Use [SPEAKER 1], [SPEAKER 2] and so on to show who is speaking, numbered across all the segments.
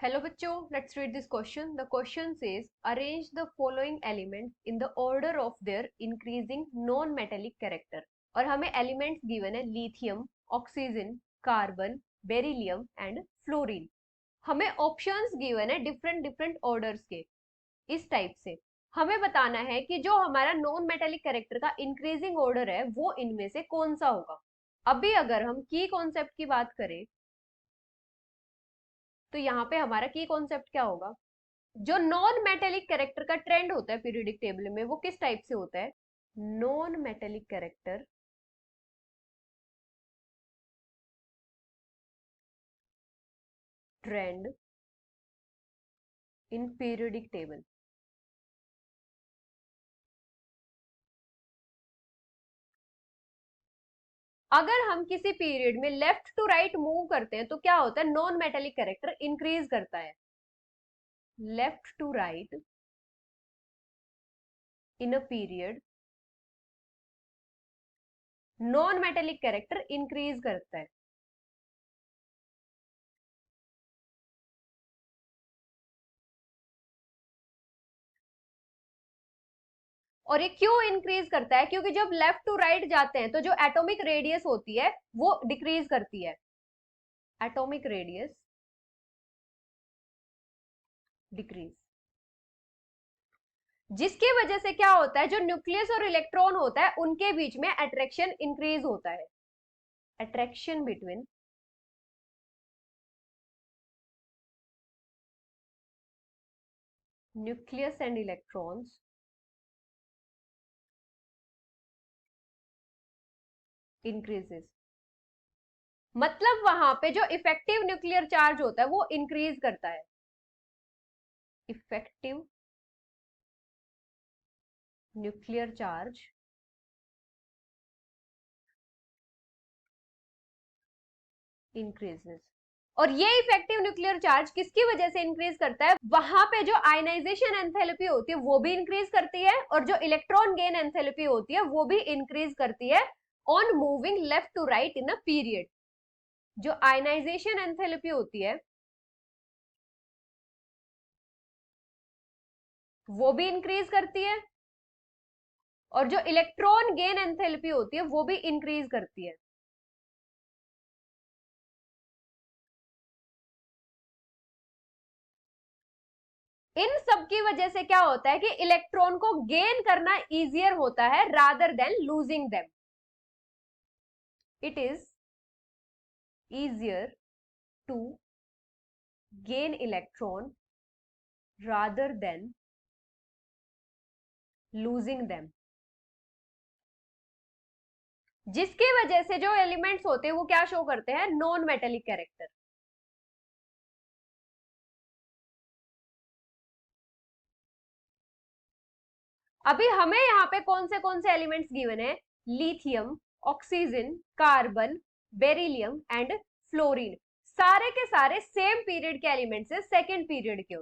[SPEAKER 1] Hello बच्चों, let's read this question. The question says arrange the following elements in the order of their increasing non-metallic character. और हमें elements given है lithium, oxygen, carbon, beryllium and fluorine. हमें options given है different orders के इस type से. हमें बताना है कि जो हमारा नॉन मेटेलिक कैरेक्टर का इंक्रीजिंग ऑर्डर है वो इनमें से कौन सा होगा. अभी अगर हम की कॉन्सेप्ट की बात करें तो यहाँ पे हमारा की कॉन्सेप्ट क्या होगा. जो नॉन मेटेलिक कैरेक्टर का ट्रेंड होता है पीरियोडिक टेबल में वो किस टाइप से होता है. Non metallic character trend in periodic table. अगर हम किसी पीरियड में लेफ्ट टू राइट मूव करते हैं तो क्या होता है, नॉन मेटेलिक कैरेक्टर इंक्रीज करता है. Left to right in a period non metallic character increase करता है. और ये क्यों इंक्रीज करता है, क्योंकि जब लेफ्ट टू राइट जाते हैं तो जो एटॉमिक रेडियस होती है वो डिक्रीज करती है. एटॉमिक रेडियस डिक्रीज, जिसकी वजह से क्या होता है, जो न्यूक्लियस और इलेक्ट्रॉन होता है उनके बीच में अट्रैक्शन इंक्रीज होता है. Attraction between nucleus and electrons increases. मतलब वहां पे जो इफेक्टिव न्यूक्लियर चार्ज होता है वो इंक्रीज करता है. Effective nuclear charge increases. और ये इफेक्टिव न्यूक्लियर चार्ज किसकी वजह से इंक्रीज करता है, वहां पे जो आयनाइजेशन एंथैल्पी होती है वो भी इंक्रीज करती है और जो इलेक्ट्रॉन गेन एंथैल्पी होती है वो भी इंक्रीज करती है on moving left to right in a period. जो आयनाइजेशन एंथैल्पी होती है वो भी इंक्रीज करती है और जो इलेक्ट्रॉन गेन एंथैल्पी होती है वो भी इंक्रीज करती है. इन सब की वजह से क्या होता है कि इलेक्ट्रॉन को गेन करना इजियर होता है rather than losing them. It is easier to gain electron rather than losing them. जिसकी वजह से जो एलिमेंट्स होते हैं वो क्या शो करते हैं, नॉन मेटेलिक कैरेक्टर. अभी हमें यहाँ पे कौन से एलिमेंट्स गिवन है, lithium, oxygen, carbon, beryllium and fluorine. सारे के सारे सेम पीरियड के एलिमेंट्स है, सेकेंड पीरियड के.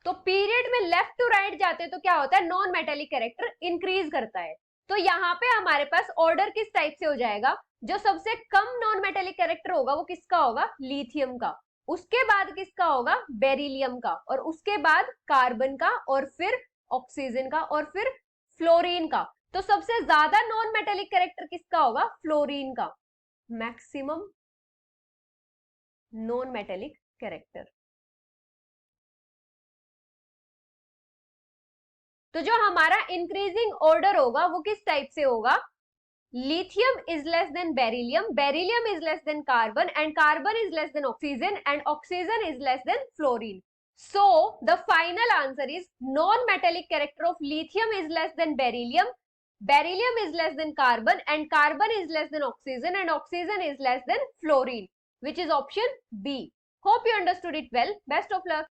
[SPEAKER 1] तो पीरियड में लेफ्ट टू राइट जाते तो क्या होता है, नॉन मेटेलिक कैरेक्टर इंक्रीज करता है. तो यहाँ पे हमारे पास ऑर्डर किस टाइप से हो जाएगा, जो सबसे कम नॉन मेटेलिक कैरेक्टर होगा वो किसका होगा, लिथियम का. उसके बाद किसका होगा, बेरिलियम का. और उसके बाद कार्बन का और फिर ऑक्सीजन का और फिर फ्लोरीन का. तो सबसे ज्यादा नॉन मेटेलिक कैरेक्टर किसका होगा, फ्लोरीन का. Maximum non metallic character. तो जो हमारा इंक्रीजिंग ऑर्डर होगा वो किस टाइप से होगा, lithium is less than beryllium, beryllium is less than carbon and carbon is less than oxygen and oxygen is less than fluorine. So the final answer is non-metallic character of lithium is less than beryllium, beryllium is less than carbon and carbon is less than oxygen and oxygen is less than fluorine, which is option B. Hope you understood it well. Best of luck.